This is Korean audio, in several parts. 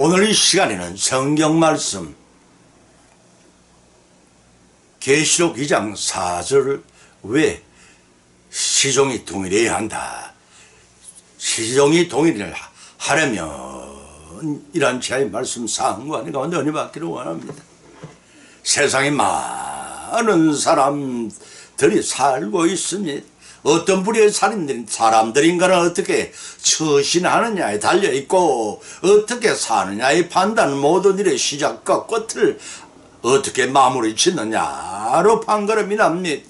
오늘 이 시간에는 성경 말씀 계시록 2장 4절을 왜 시종이 동일해야 한다. 시종이 동일을 하려면 이란 제의 말씀 상관이 가운데 은혜 받기를 원합니다. 세상에 많은 사람들이 살고 있습니다. 어떤 부류의 사람들인가는 어떻게 처신하느냐에 달려있고 어떻게 사느냐의 판단 모든 일의 시작과 끝을 어떻게 마무리 짓느냐로 판가름이 납니다.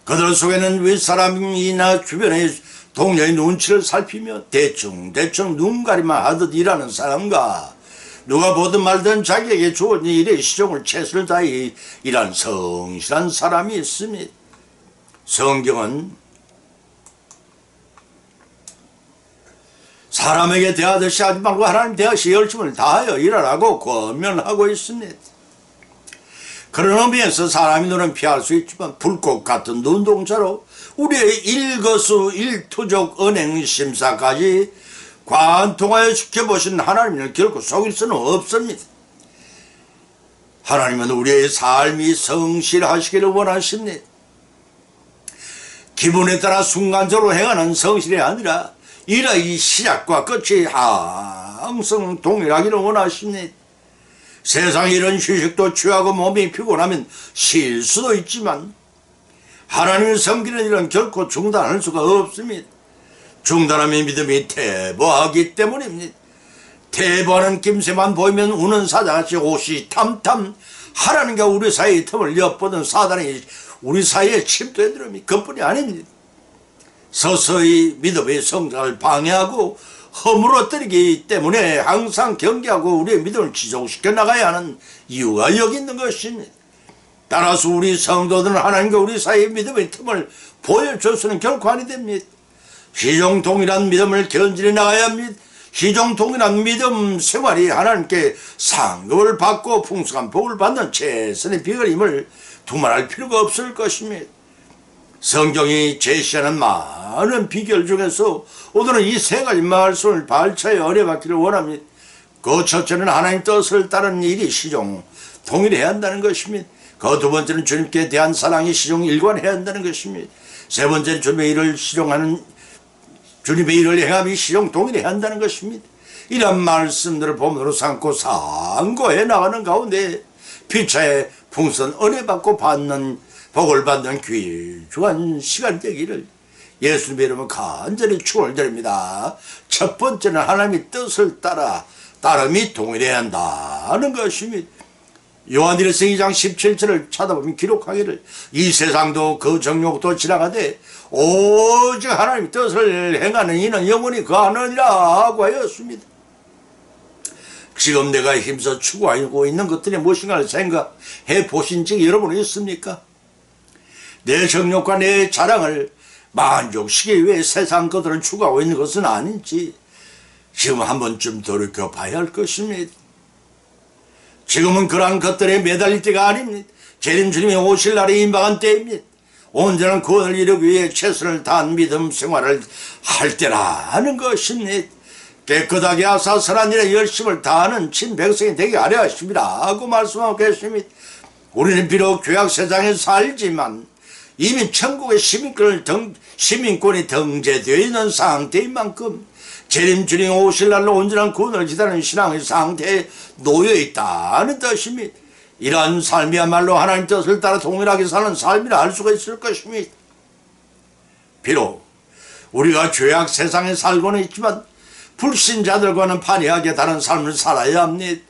그들 속에는 윗사람이나 주변의 동료의 눈치를 살피며 대충 눈 가리만 하듯 일하는 사람과 누가 보든 말든 자기에게 주어진 일의 시종을 최선을 다해 일하는 성실한 사람이 있습니다. 성경은 사람에게 대하듯이 하지 말고 하나님 대하시 열심을 다하여 일하라고 권면하고 있습니다. 그런 의미에서 사람이 눈은 피할 수 있지만 불꽃 같은 눈동자로 우리의 일거수일투족 언행심사까지 관통하여 지켜보신 하나님을 결코 속일 수는 없습니다. 하나님은 우리의 삶이 성실하시기를 원하십니다. 기분에 따라 순간적으로 행하는 성실이 아니라 일의 시작과 끝이 항상 동일하기를 원하십니다. 세상에 이런 휴식도 취하고 몸이 피곤하면 쉴 수도 있지만 하나님을 섬기는 일은 결코 중단할 수가 없습니다. 중단하면 믿음이 퇴보하기 때문입니다. 퇴보하는 김새만 보이면 우는 사자같이 호시탐탐 하나님과 우리 사이의 틈을 엿보던 사단이 우리 사이에 침투해 들어옵니다. 그뿐이 아닙니다. 서서히 믿음의 성장을 방해하고 허물어뜨리기 때문에 항상 경계하고 우리의 믿음을 지속시켜 나가야 하는 이유가 여기 있는 것입니다. 따라서 우리 성도들은 하나님과 우리 사이의 믿음의 틈을 보여줘서는 결코 아니 됩니다. 시종동일한 믿음을 견진해 나가야 합니다. 시종동일한 믿음 생활이 하나님께 상급을 받고 풍성한 복을 받는 최선의 비결임을 두말할 필요가 없을 것입니다. 성경이 제시하는 많은 비결 중에서 오늘은 이 세 가지 말씀을 발차에 어려받기를 원합니다. 그 첫째는 하나님 뜻을 따르는 일이 시종 동일해야 한다는 것입니다. 그 두 번째는 주님께 대한 사랑이 시종 일관해야 한다는 것입니다. 세 번째는 주님의 일을 행함이 시종 동일해야 한다는 것입니다. 이런 말씀들을 본문으로 삼고 상고해 나가는 가운데 피차에 풍선 은혜 받고 복을 받는 귀중한 시간 되기를 예수님의 이름으로 간절히 축원드립니다. 첫 번째는 하나님의 뜻을 따름이 동일해야 한다는 것입니다. 요한일서 2장 17절을 찾아보면 기록하기를 이 세상도 그 정욕도 지나가되 오직 하나님의 뜻을 행하는 이는 영원히 거하느니라 하고 하였습니다. 지금 내가 힘써 추구하고 있는 것들이 무엇인가를 생각해 보신 적이 여러분은 있습니까? 내 정욕과 내 자랑을 만족시키기 위해 세상 것들을 추구하고 있는 것은 아닌지 지금 한 번쯤 돌이켜 봐야 할 것입니다. 지금은 그러한 것들에 매달릴 때가 아닙니다. 재림 주님이 오실 날이 임박한 때입니다. 온전한 구원을 이루기 위해 최선을 다한 믿음 생활을 할 때라는 것입니다. 깨끗하게 하사 선한 일에 열심을 다하는 친백성이 되게 하려 하십니다 하고 말씀하고 계십니다. 우리는 비록 죄악 세상에 살지만 이미 천국의 시민권이 등재되어 있는 상태인 만큼 재림 주님 오실 날로 온전한 구원을 기다리는 신앙의 상태에 놓여 있다는 뜻입니다. 이러한 삶이야말로 하나님 뜻을 따라 동일하게 사는 삶이라 할 수가 있을 것입니다. 비록 우리가 죄악 세상에 살고는 있지만 불신자들과는 판이하게 다른 삶을 살아야 합니다.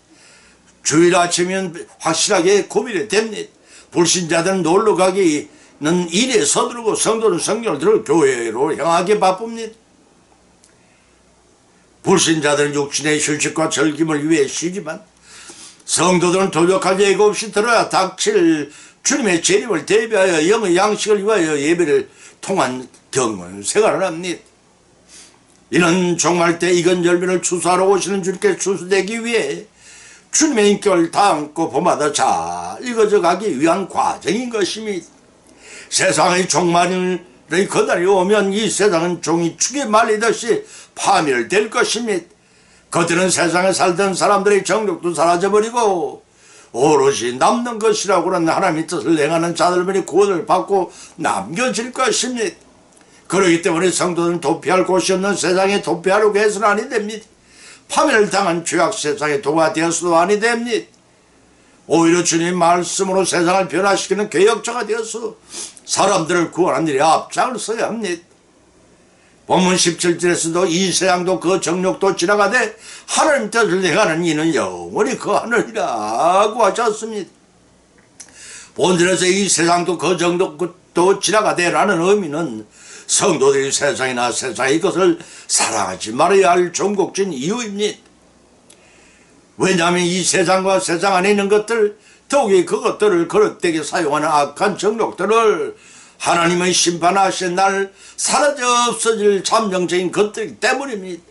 주일 아침이면 확실하게 구별이 됩니다. 불신자들은 놀러가기는 일에 서두르고 성도는 성경을 들어 교회로 향하게 바쁩니다. 불신자들은 육신의 휴식과 즐김을 위해 쉬지만 성도들은 도덕한 예고 없이 들어야 닥칠 주님의 재림을 대비하여 영의 양식을 위하여 예배를 통한 경건 생활을 합니다. 이는 종말 때 이근절민을 추수하러 오시는 주님께 추수되기 위해 주님의 인격을 담고 봄마다 잘 읽어져 가기 위한 과정인 것입니다. 세상의 종말이 그날이 오면 이 세상은 종이 축에 말리듯이 파멸될 것입니다. 겉에는 세상에 살던 사람들의 정욕도 사라져버리고 오롯이 남는 것이라고는 하나님의 뜻을 행하는 자들만이 구원을 받고 남겨질 것입니다. 그렇기 때문에 성도들은 도피할 곳이 없는 세상에 도피하려고 해서는 아니 됩니다. 파멸을 당한 죄악 세상에 도가 되어서도 아니 됩니다. 오히려 주님 말씀으로 세상을 변화시키는 개혁자가 되어서 사람들을 구원하는 일에 앞장을 서야 합니다. 본문 17절에서도 이 세상도 그 정욕도 지나가되 하나님 뜻을 행하는 이는 영원히 거하느니라고 하셨습니다. 본절에서 이 세상도 그 정욕도 지나가되 라는 의미는 성도들이 세상이나 세상의 것을 사랑하지 말아야 할 종국진 이유입니다. 왜냐하면 이 세상과 세상 안에 있는 것들, 더욱이 그것들을 그릇되게 사용하는 악한 정욕들을 하나님의 심판하신 날 사라져 없어질 잠정적인 것들이기 때문입니다.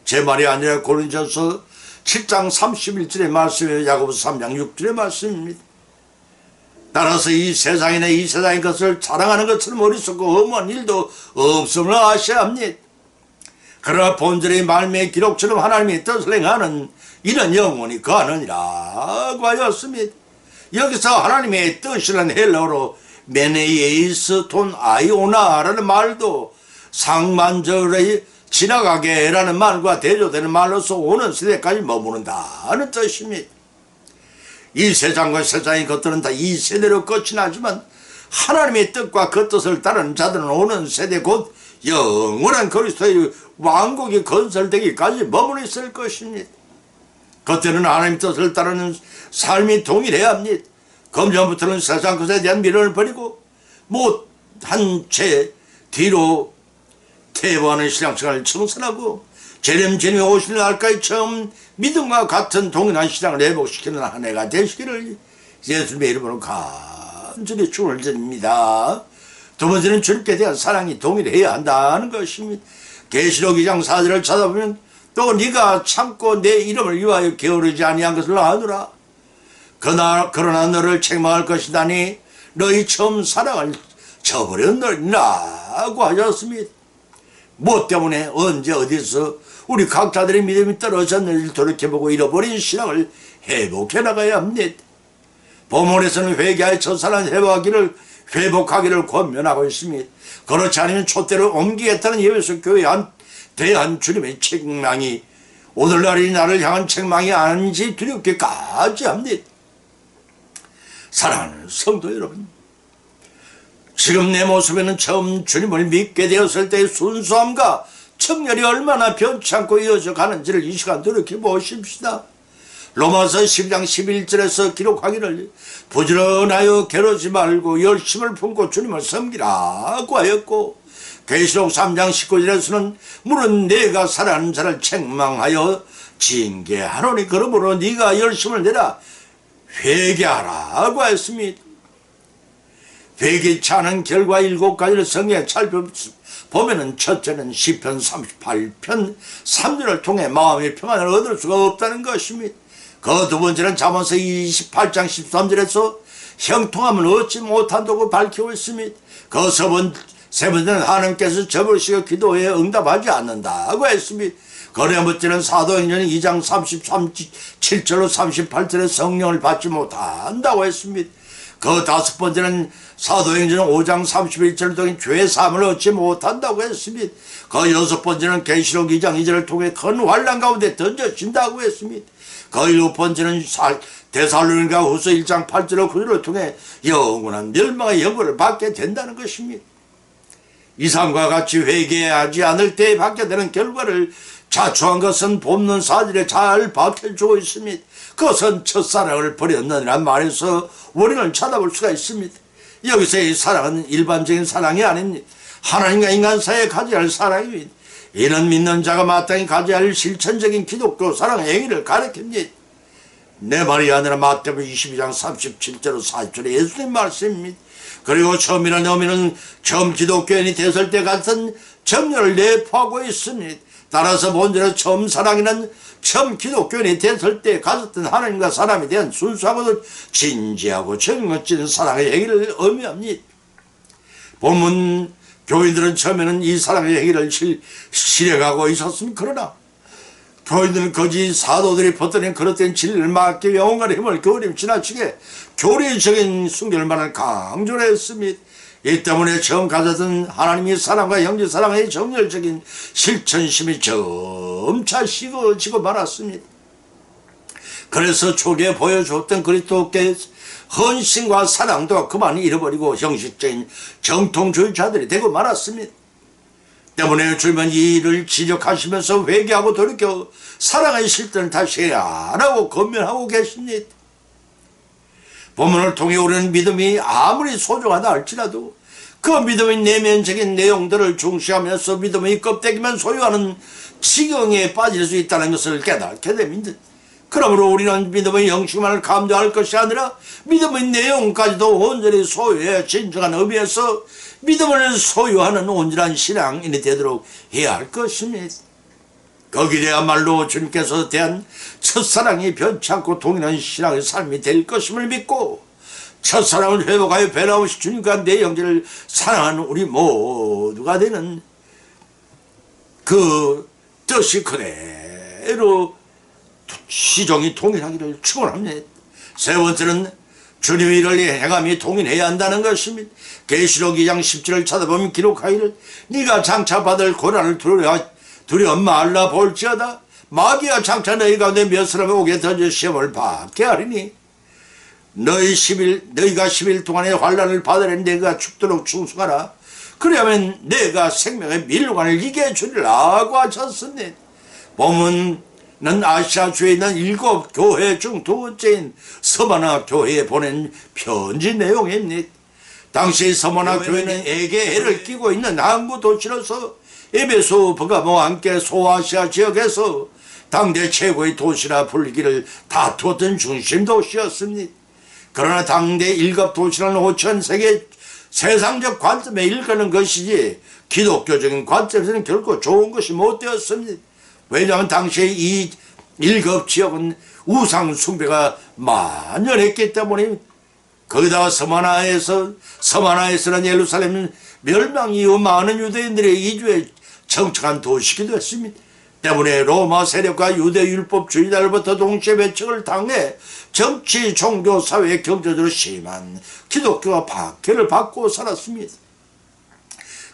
제 말이 아니라 고린도전서 7장 31절의 말씀이에요. 야고보서 3장 6절의 말씀입니다. 따라서 이 세상이나 이 세상의 것을 자랑하는 것처럼 어리석고 엄한 일도 없음을 아셔야 합니다. 그러나 본절의 말미의 기록처럼 하나님의 뜻을 행하는 이는 영원히 거하느니라고 하였습니다. 여기서 하나님의 뜻이라는 헬라어로 메네이에이스 톤 아이오나라는 말도 상만절의 지나가게 라는 말과 대조되는 말로서 오는 세대까지 머무른다는 뜻입니다. 이 세상과 세상의 것들은 다 이 세대로 끝이 나지만 하나님의 뜻과 그 뜻을 따르는 자들은 오는 세대 곧 영원한 그리스도의 왕국이 건설되기까지 머물러 있을 것입니다. 그때는 하나님의 뜻을 따르는 삶이 동일해야 합니다. 검전부터는 세상 것에 대한 미련을 버리고 못한 채 뒤로 퇴보하는 신앙생활을 청산하고 재림주님이 오실 날까지 처음 믿음과 같은 동일한 신앙을 회복시키는 한 해가 되시기를 예수님의 이름으로 간절히 축원을 드립니다. 두 번째는 주님께 대한 사랑이 동일해야 한다는 것입니다. 계시록 2장 4절을 찾아보면 또 네가 참고 내 이름을 위하여 게으르지 아니한 것을 아노라. 그러나 너를 책망할 것이다니 너희 처음 사랑을 저버렸느니라고 하셨습니다. 무엇 때문에 언제 어디서 우리 각자들의 믿음이 떨어졌는지 돌이켜보고 잃어버린 신앙을 회복해 나가야 합니다. 본문에서는 회개하여 첫사랑 회복하기를 권면하고 있습니다. 그렇지 않으면 촛대를 옮기겠다는 예배소 교회에 대한 주님의 책망이 오늘날이 나를 향한 책망이 아닌지 두렵기까지 합니다. 사랑하는 성도 여러분, 지금 내 모습에는 처음 주님을 믿게 되었을 때의 순수함과 청결이 얼마나 변치 않고 이어져 가는지를 이 시간 돌이켜 보십시다. 로마서 12장 11절에서 기록하기를 부지런하여 게으르지 말고 열심을 품고 주님을 섬기라고 하였고, 계시록 3장 19절에서는 물은 내가 사랑하는 자를 책망하여 징계하노니 그러므로 네가 열심을 내라 회개하라고 했습니다. 회개치 않은 결과 7가지를 성경에 살펴보면 첫째는 시편 38편 3절을 통해 마음의 평안을 얻을 수가 없다는 것입니다. 그 두 번째는 잠언서 28장 13절에서 형통함을 얻지 못한다고 밝히고 있습니다. 그 세 번째는 하나님께서 저버리시고 기도에 응답하지 않는다고 했습니다. 그 네 번째는 사도행전 2장 37절로 38절에 성령을 받지 못한다고 했습니다. 그 다섯 번째는 사도행전 5장 31절을 통해 죄 사함을 얻지 못한다고 했습니다. 그 여섯 번째는 계시록 2장 2절을 통해 큰 환난 가운데 던져진다고 했습니다. 그 일곱 번째는 데살로니가 후서 1장 8절로 9절을 통해 영원한 멸망의 영광을 받게 된다는 것입니다. 이상과 같이 회개하지 않을 때에 받게 되는 결과를 자초한 것은 본문 4절에 잘 밝혀주고 있습니다. 그것은 첫사랑을 버렸느니란 말에서 원인을 찾아볼 수가 있습니다. 여기서의 사랑은 일반적인 사랑이 아닙니다. 하나님과 인간 사이에 가져야 할 사랑입니다. 이는 믿는 자가 마땅히 가져야 할 실천적인 기독교 사랑의 행위를 가리킵니다. 내 말이 아니라 마태복음 22장 37절로 40절의 예수님 말씀입니다. 그리고 처음이나 너미는 처음 기독교인이 됐을 때 같은 정열을 내포하고 있습니다. 따라서 본질은 처음 사랑이는 처음 기독교인이 됐을 때 가졌던 하나님과 사람에 대한 순수하고 진지하고 정멋진 사랑의 행위를 의미합니다. 본문 교인들은 처음에는 이 사랑의 행위를 실행하고 있었습니다. 그러나 교인들은 거짓 사도들이 퍼뜨린 그릇된 진리를 막기 위해 온갖 힘을 교림 지나치게 교리적인 순결만을 강조를 했습니다. 이 때문에 처음 가졌던 하나님의 사랑과 형제 사랑의 정열적인 실천심이 점차 식어지고 말았습니다. 그래서 초기에 보여줬던 그리스도께 헌신과 사랑도 그만 잃어버리고 형식적인 정통주의자들이 되고 말았습니다. 때문에 주님은 이 일을 지적하시면서 회개하고 돌이켜 사랑의 실천을 다시 해야 하라고 권면하고 계십니다. 본문을 통해 우리는 믿음이 아무리 소중하다 할지라도 그 믿음의 내면적인 내용들을 중시하면서 믿음의 껍데기만 소유하는 지경에 빠질 수 있다는 것을 깨닫게 됩니다. 그러므로 우리는 믿음의 형식만을 감도할 것이 아니라 믿음의 내용까지도 온전히 소유해 진정한 의미에서 믿음을 소유하는 온전한 신앙인이 되도록 해야 할 것입니다. 거기에야말로 주님께서 대한 첫사랑이 변치 않고 동일한 신앙의 삶이 될 것임을 믿고 첫사랑을 회복하여 변함없이 주님과 내 형제를 사랑하는 우리 모두가 되는 그 뜻이 그대로 시종이 동일하기를 축원합니다. 세 번째는 주님의 일을 행함이 동일해야 한다는 것입니다. 계시록 2장 17을 찾아보면 기록하기를 네가 장차 받을 고난을 두려워 말라 볼지어다 마귀가 장차 너희 가운데 몇 사람이 오게 던져 시험을 받게 하리니 너희가 10일 동안의 환난을 받으려니 내가 죽도록 충성하라. 그러면 내가 생명의 밀관을 이게 주리라고 하셨습니다. 본문은 아시아주에 있는 7 교회 중 두 번째인 서바나 교회에 보낸 편지 내용입니다. 당시 서바나 교회는 에게해를 끼고 있는 항구 도시로서 에베소, 버가모와 함께 소아시아 지역에서 당대 최고의 도시라 불리기를 다투었던 중심 도시였습니다. 그러나 당대 1급 도시라는 5,000세계 세상적 관점에 일가는 것이지 기독교적인 관점에서는 결코 좋은 것이 못 되었습니다. 왜냐하면 당시에 이 1급 지역은 우상 숭배가 만연했기 때문에 거기다가 서마나에서는 예루살렘은 멸망 이후 많은 유대인들의 이주에 정착한 도시기도 했습니다. 때문에 로마 세력과 유대 율법주의자로부터 동시에 배척을 당해 정치, 종교, 사회, 경제적으로 심한 기독교와 박해를 받고 살았습니다.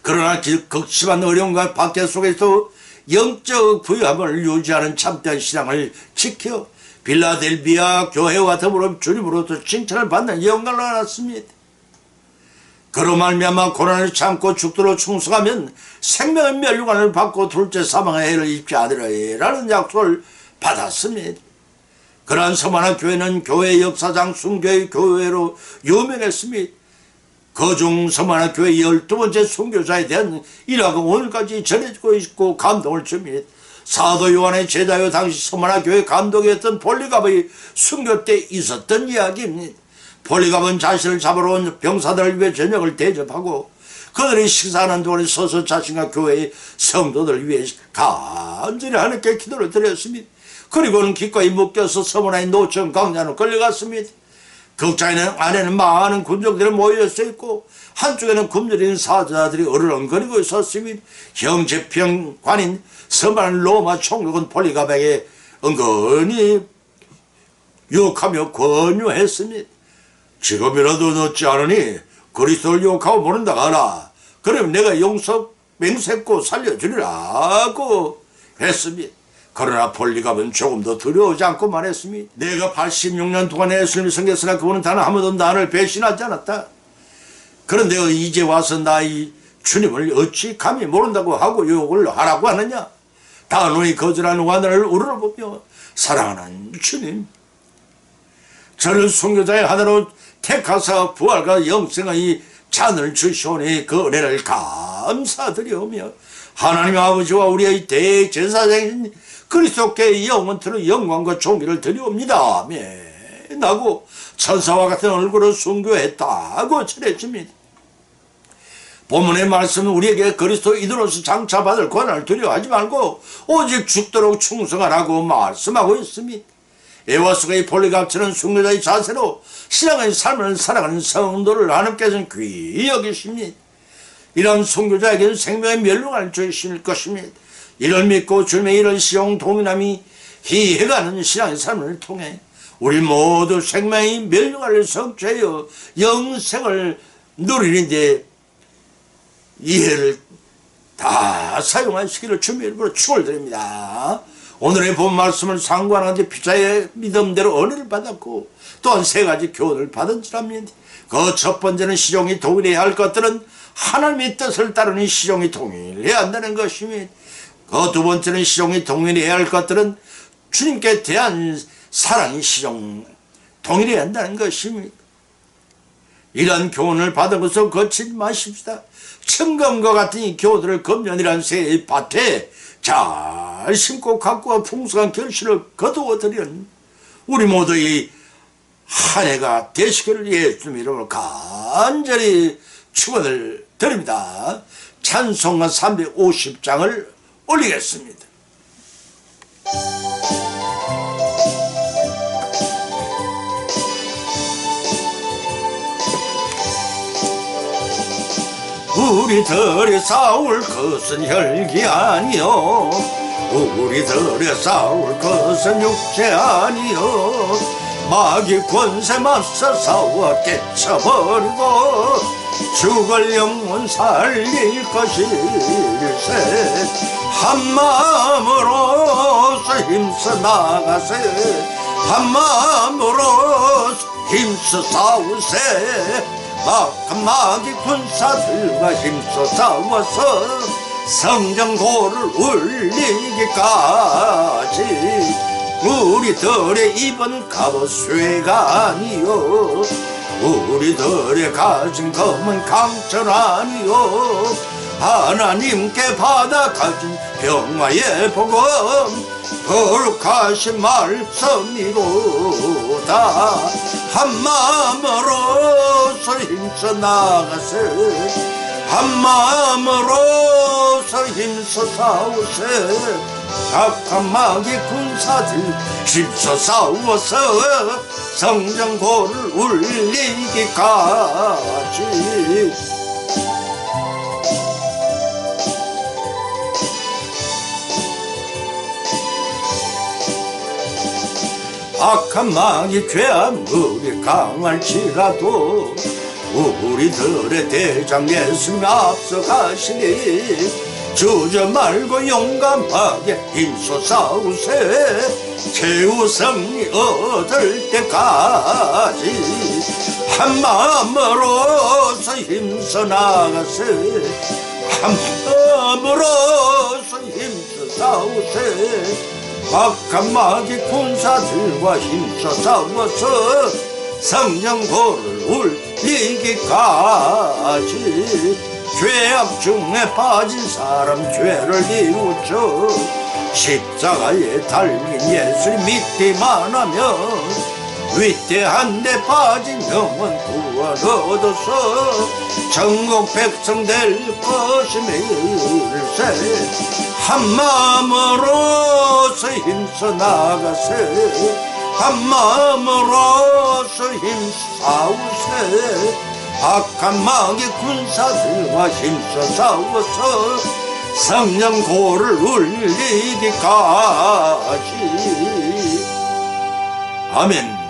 그러나 극심한 어려움과 박해 속에서 영적 부유함을 유지하는 참된 신앙을 지켜 빌라델비아 교회와 더불어 주님으로부터 칭찬을 받는 영광을 얻었습니다. 그로 말미암아 고난을 참고 죽도록 충성하면 생명의 멸류관을 받고 둘째 사망의 해를 입지 않으리라는 약속을 받았습니다. 그러한 서마나 교회는 교회 역사상 순교의 교회로 유명했습니다. 그중 서마나 교회 12번째 순교자에 대한 일화가 오늘까지 전해지고 있고 감동을 줍니다. 사도 요한의 제자요 당시 서마나 교회 감독이었던 폴리갑의 순교 때 있었던 이야기입니다. 폴리갑은 자신을 잡으러 온 병사들을 위해 저녁을 대접하고 그들이 식사하는 동안에 서서 자신과 교회의 성도들을 위해 간절히 하나님께 기도를 드렸습니다. 그리고는 기꺼이 묶여서 서머나의 노천 강자로 끌려갔습니다. 극장 안에는 많은 군정들이 모여 있고 한쪽에는 굶주린 사자들이 어르렁거리고 있었습니다. 형제평관인 서만한 로마 총독은 폴리갑에게 은근히 유혹하며 권유했습니다. 지금이라도 늦지 않으니 그리스도를 욕하고 모른다 하라. 그러면 내가 용서 맹세코 살려주리라고 했습니다. 그러나 폴리갑은 조금도 두려워하지 않고 말했습니다. 내가 86년 동안 예수님을 섬겼으나 그분은 단 한 번도 나를 배신하지 않았다. 그런데 이제 와서 나의 주님을 어찌 감히 모른다고 하고 욕을 하라고 하느냐. 단호히 거절한 완화를 우러러보며 사랑하는 주님, 저를 순교자의 하나로 택하사 부활과 영생의 잔을 주시오니 그 은혜를 감사드리오며 하나님 아버지와 우리의 대제사장인 그리스도께 영원토록 영광과 존귀를 드리옵니다. 아멘 하고 천사와 같은 얼굴로 순교했다고 전해집니다. 본문의 말씀은 우리에게 그리스도 이들로서 장차받을 권한을 두려워하지 말고 오직 죽도록 충성하라고 말씀하고 있습니다. 에와스가의 폴리갑처럼 순교자의 자세로 신앙의 삶을 살아가는 성도를 하나님께서는 귀히 여기십니다. 이런 순교자에게는 생명의 멸류관을 주실 것입니다. 이를 믿고 주님의 이런 시용 동일함이 희해가는 신앙의 삶을 통해 우리 모두 생명이 멸류관을 성취하여 영생을 누리는데 이해를 다 사용하시기를 주님의 이름으로 축원드립니다. 오늘의 본 말씀을 상관하는데 피자의 믿음대로 은혜를 받았고 또한 세 가지 교훈을 받은지랍니다. 그 첫 번째는 시종이 동일해야 할 것들은 하나님의 뜻을 따르는 시종이 동일해야 한다는 것입니다. 그 두 번째는 시종이 동일해야 할 것들은 주님께 대한 사랑이 시종 동일해야 한다는 것입니다. 이러한 교훈을 받은 것을 거치지 마십시다. 청금과 같은 이 교훈들을 금년이란 새의 밭에 잘 심고 가꾸어 풍성한 결실을 거두어드리는 우리 모두의 한 해가 되시기를 예수님 이름으로 간절히 축원을 드립니다. 찬송가 350장을 올리겠습니다. 우리들이 싸울 것은 혈기 아니요 우리들이 싸울 것은 육체 아니요 마귀 권세 맞서 싸워 깨쳐버리고 죽을 영혼 살릴 것일세 한마음으로서 힘써 나가세 한마음으로 힘써 싸우세 악한 마귀 군사들과 힘써 싸워서 성전고를 울리기까지 우리들의 입은 갑옷 쇠가 아니요 우리들의 가진 검은 강철 아니요 하나님께 받아 가진 평화의 복음 거룩하신 말씀이로다 한마음으로서 힘써 나가세 한마음으로서 힘써 싸우세 악한 마귀 군사들 힘써 싸워서 성전고를 울리기까지 악한 마귀 죄악물이 강할지라도 우리들의 대장 예수님 앞서가시니 주저 말고 용감하게 힘써 싸우세 최후 승리 얻을 때까지 한마음으로서 힘써 나가세 한마음으로서 힘써 싸우세 악한 마귀 군사들과 힘써 싸워서 성령고를 울리기까지 죄악 중에 빠진 사람 죄를 뉘우쳐 십자가에 달린 예수 믿기만 하면 위대한 데 빠진 영혼 구원 얻어서 천국 백성 될 것임일세 한마음으로서 힘써 나가세 한마음으로서 힘써 싸우세 악한 마귀 군사들과 힘써 싸워서 성령고를 울리기까지 아멘.